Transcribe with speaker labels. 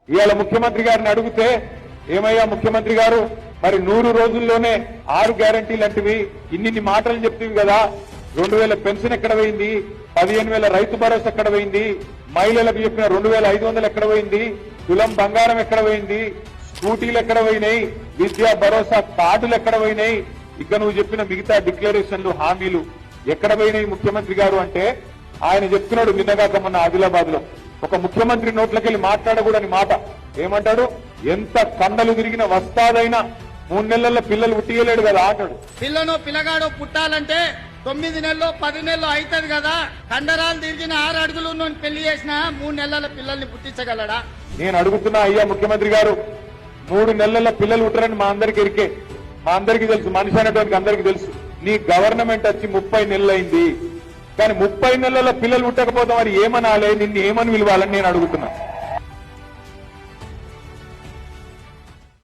Speaker 1: ఇవాళ ముఖ్యమంత్రి గారిని అడిగితే ఏమయ్యా ముఖ్యమంత్రి గారు మరి 100 రోజుల్లోనే 6 గ్యారంటీలు అంటివి ఇన్ని మాటలు చెప్తివి కదా 2000 పెన్షన్ ఎక్కడ పోయింది 15,000 రైతు భరోసా ఎక్కడ పోయింది మహిళలకు చెప్పిన 2,500 ఎక్కడ పోయింది తులం బంగారం ఎక్కడ పోయింది స్కూటీలు ఎక్కడ పోయినాయి విద్యా భరోసా కార్డులు ఎక్కడ పోయినాయి ఇక నువ్వు చెప్పిన మిగతా డిక్లరేషన్లు హామీలు ఎక్కడ పోయినాయి ముఖ్యమంత్రి గారు అంటే ఆయన చెప్తున్నాడు నిన్నగాక మొన్న ఆదిలాబాద్ లో ఒక ముఖ్యమంత్రి నోట్లకెళ్లి మాట్లాడకూడని మాట ఏమంటాడు ఎంత కండలు తిరిగిన వస్తాదైనా 3 నెలల పిల్లలు పుట్టియలేడు కదా అంటాడు.
Speaker 2: పిల్లను పిల్లగాడో పుట్టాలంటే 9 నెలలు 10 నెలలు అవుతుంది కదా కండరాలు తిరిగిన 6 అడుగులు పెళ్లి చేసిన 3 నెలల పిల్లల్ని పుట్టించగలడా?
Speaker 1: నేను అడుగుతున్నా అయ్యా ముఖ్యమంత్రి గారు 3 నెలల పిల్లలు పుట్టరని మా అందరికి ఎరికే మా అందరికీ తెలుసు మనిషి అనేటువంటి అందరికీ తెలుసు నీ గవర్నమెంట్ వచ్చి 30 నెలలు అయింది కానీ 30 నెలల పిల్లలు పుట్టకపోతే మరి ఏమనాలే నిన్ను ఏమని పిలవాలని నేను అడుగుతున్నా.